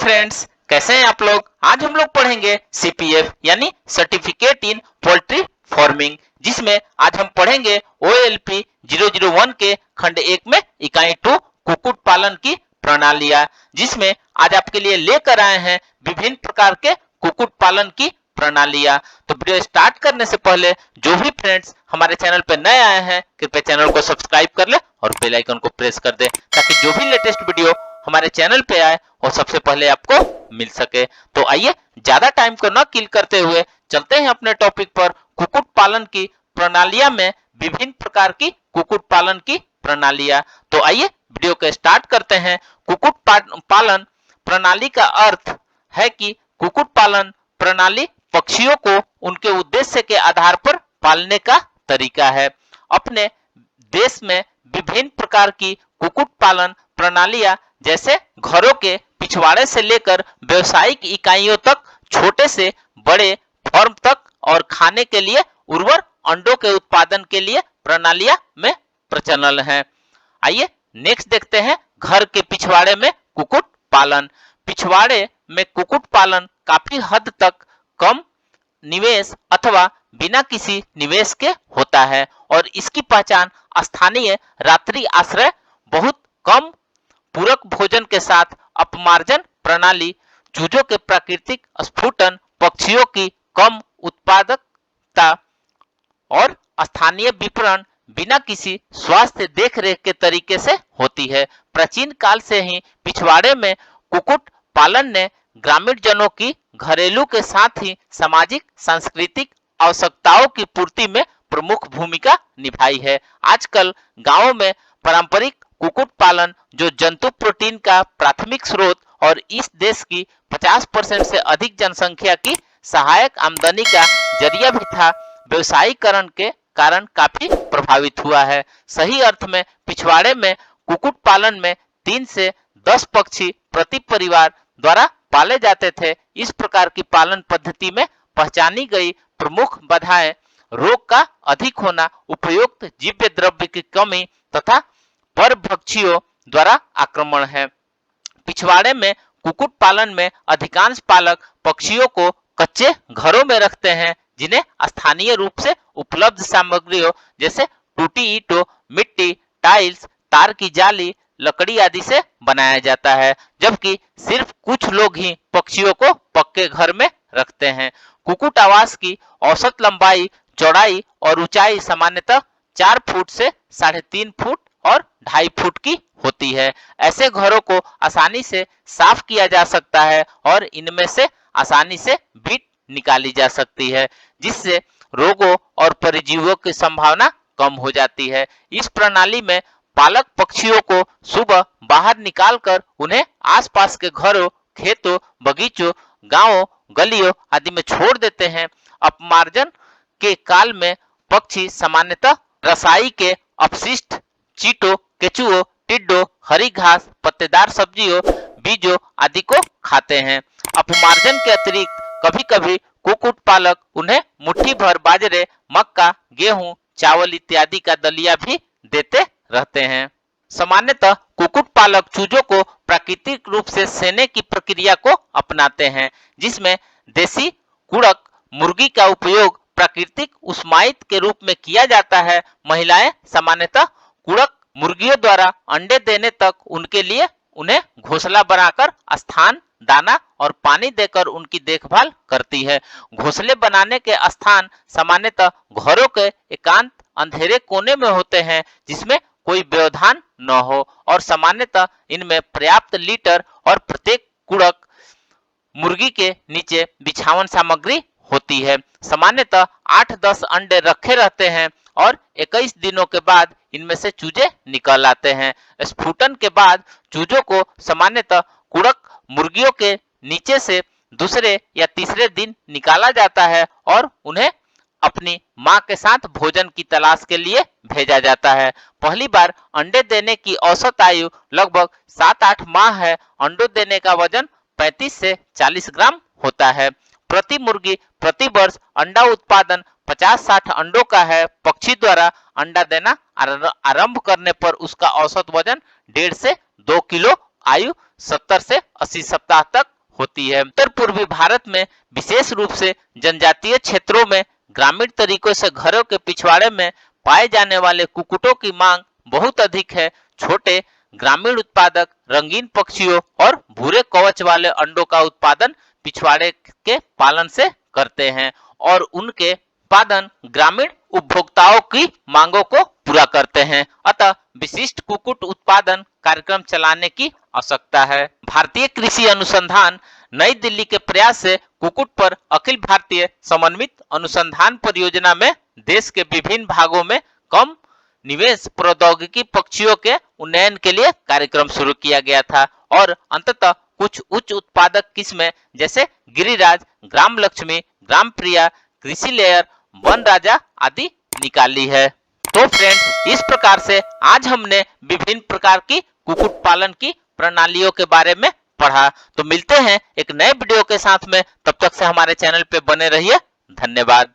Friends, कैसे हैं आप लोग। आज हम लोग पढ़ेंगे सीपीएफ यानी सर्टिफिकेट इन पोल्ट्री फार्मिंग, जिसमें आज हम पढ़ेंगे OLP 001 के खंड 1 में इकाई 2 कुक्कुट पालन की प्रणालियां, जिसमें आज आपके लिए लेकर आए हैं विभिन्न प्रकार के कुक्कुट पालन की प्रणालियां। तो वीडियो स्टार्ट करने से पहले जो भी फ्रेंड्स हमारे चैनल पर नए आए हैं कृपया चैनल को सब्सक्राइब कर ले और बेल आइकन को प्रेस कर दे, ताकि जो भी लेटेस्ट वीडियो हमारे चैनल पे आए वो सबसे पहले आपको मिल सके। तो आइए ज्यादा टाइम को न किल करते हुए चलते हैं अपने टॉपिक पर। कुक्कुट पालन की प्रणालियां में विभिन्न प्रकार की कुक्कुट पालन की प्रणालियां। तो आइए वीडियो को स्टार्ट करते हैं। कुक्कुट पालन प्रणाली का अर्थ है कि कुक्कुट पालन प्रणाली पक्षियों को उनके उद्देश्य के आधार पर पालने का तरीका है। अपने देश में विभिन्न प्रकार की कुक्कुट पालन प्रणालियां जैसे घरों के पिछवाड़े से लेकर व्यवसायिक इकाइयों तक, छोटे से बड़े फॉर्म तक और खाने के लिए उर्वर अंडों के उत्पादन के लिए प्रणालियां में प्रचलन है। आइए नेक्स्ट देखते हैं घर के पिछवाड़े में कुक्कुट पालन। पिछवाड़े में कुक्कुट पालन काफी हद तक कम निवेश अथवा बिना किसी निवेश के होता है और इसकी पहचान स्थानीय रात्रि आश्रय, बहुत कम पूरक भोजन के साथ अपमार्जन प्रणाली, चूजों के प्राकृतिक स्फुटन, पक्षियों की कम उत्पादकता और स्थानीय विपणन बिना किसी स्वास्थ्य देखरेख के तरीके से होती है। प्राचीन काल से ही पिछवाड़े में कुक्कुट पालन ने ग्रामीण जनों की घरेलू के साथ ही सामाजिक सांस्कृतिक आवश्यकताओं की पूर्ति में प्रमुख भूमिका निभाई है। आजकल गांवों में पारंपरिक कुक्कुट पालन जो जंतु प्रोटीन का प्राथमिक स्रोत और इस देश की 50% से अधिक जनसंख्या की सहायक आमदनी का जरिया भी था, व्यवसायीकरण के कारण काफी प्रभावित हुआ है। सही अर्थ में पिछवाड़े में कुक्कुट पालन में 3 से 10 पक्षी प्रति परिवार द्वारा पाले जाते थे। इस प्रकार की पालन पद्धति में पहचानी गई प्रमुख बाधाएं रोग का अधिक होना, उपयुक्त जीव्य द्रव्य की कमी तथा परभक्षियों द्वारा आक्रमण है। पिछवाड़े में कुक्कुट पालन में अधिकांश पालक पक्षियों को कच्चे घरों में रखते हैं, जिन्हें स्थानीय रूप से उपलब्ध सामग्रियों जैसे टूटी ईंटों, मिट्टी, टाइल्स, तार की जाली, लकड़ी आदि से बनाया जाता है, जबकि सिर्फ कुछ लोग ही पक्षियों को पक्के घर में रखते हैं। कुक्कुट आवास की औसत लंबाई, चौड़ाई और ऊंचाई सामान्यतः 4 फुट से 3.5 फुट और 2.5 फुट की होती है। ऐसे घरों को आसानी से साफ किया जा सकता है और इनमें से आसानी से बीट निकाली जा सकती है, जिससे रोगों और परजीवियों की संभावना कम हो जाती है। इस प्रणाली में पालक पक्षियों को सुबह बाहर निकालकर उन्हें आसपास के घरों, खेतों, बगीचों, गांवों, गलियों आदि में छोड़ देते हैं। अपमार्जन के काल में पक्षी सामान्यतः रसाई के अपशिष्ट, चींटों, केचुओं, टिड्डों, हरी घास, पत्तेदार सब्जियों, बीजों आदि को खाते हैं। अपमार्जन के अतिरिक्त कभी कभी कुक्कुट पालक उन्हें मुट्ठी भर बाजरे, मक्का, गेहूं, चावल इत्यादि का दलिया भी देते रहते हैं। सामान्यतः कुक्कुट पालक चूजों को प्राकृतिक रूप से सेने की प्रक्रिया को अपनाते हैं, जिसमें देसी कुड़क मुर्गी का उपयोग प्राकृतिक उष्मायित के रूप में किया जाता है। महिलाएं सामान्यतः कुड़क मुर्गियों द्वारा अंडे देने तक उनके लिए उन्हें घोंसला बनाकर स्थान, दाना और पानी देकर उनकी देखभाल करती है। घोंसले बनाने के स्थान सामान्यतः घरों के एकांत अंधेरे कोने में होते हैं, जिसमें कोई व्यवधान न हो और सामान्यतः इनमें पर्याप्त लीटर और प्रत्येक कुड़क मुर्गी के नीचे बिछावन सामग्री होती है। सामान्यतः 8-10 अंडे रखे रहते हैं और 21 दिनों के बाद इनमें से चूजे निकल आते हैं। स्फुटन के बाद चूजों को सामान्यतः कुड़क मुर्गियों के नीचे से दूसरे या तीसरे दिन निकाला जाता है और उन्हें अपनी मां के साथ भोजन की तलाश के लिए भेजा जाता है। पहली बार अंडे देने की औसत आयु लगभग 7-8 माह है। अंडों देने का वजन 35 से 40 ग्राम होता है। प्रति मुर्गी प्रति वर्ष अंडा उत्पादन 50-60 अंडों का है। पक्षी द्वारा अंडा देना आरंभ करने पर उसका औसत वजन 1.5 से 2 किलो, आयु 70 से 80 सप्ताह तक होती है। उत्तर पूर्वी भारत में विशेष रूप से जनजातीय क्षेत्रों में ग्रामीण तरीकों से घरों के पिछवाड़े में पाए जाने वाले कुक्कुटों की मांग बहुत अधिक है। छोटे ग्रामीण उत्पादक रंगीन पक्षियों और भूरे कवच वाले अंडों का उत्पादन पिछवाड़े के पालन से करते हैं और उनके उत्पादन ग्रामीण उपभोक्ताओं की मांगों को पूरा करते हैं। अतः विशिष्ट कुक्कुट उत्पादन कार्यक्रम चलाने की आवश्यकता है। भारतीय कृषि अनुसंधान नई दिल्ली के प्रयास से कुक्कुट पर अखिल भारतीय समन्वित अनुसंधान परियोजना में देश के विभिन्न भागों में कम निवेश प्रौद्योगिकी पक्षियों के उन्नयन के लिए कार्यक्रम शुरू किया गया था और अंततः कुछ उच्च उत्पादक किस्में जैसे गिरिराज, ग्राम लक्ष्मी, ग्राम प्रिया, कृषि लेयर, वन राजा आदि निकाली है। तो फ्रेंड्स, इस प्रकार से आज हमने विभिन्न प्रकार की कुक्कुट पालन की प्रणालियों के बारे में पढ़ा। तो मिलते हैं एक नए वीडियो के साथ में, तब तक से हमारे चैनल पे बने रहिए। धन्यवाद।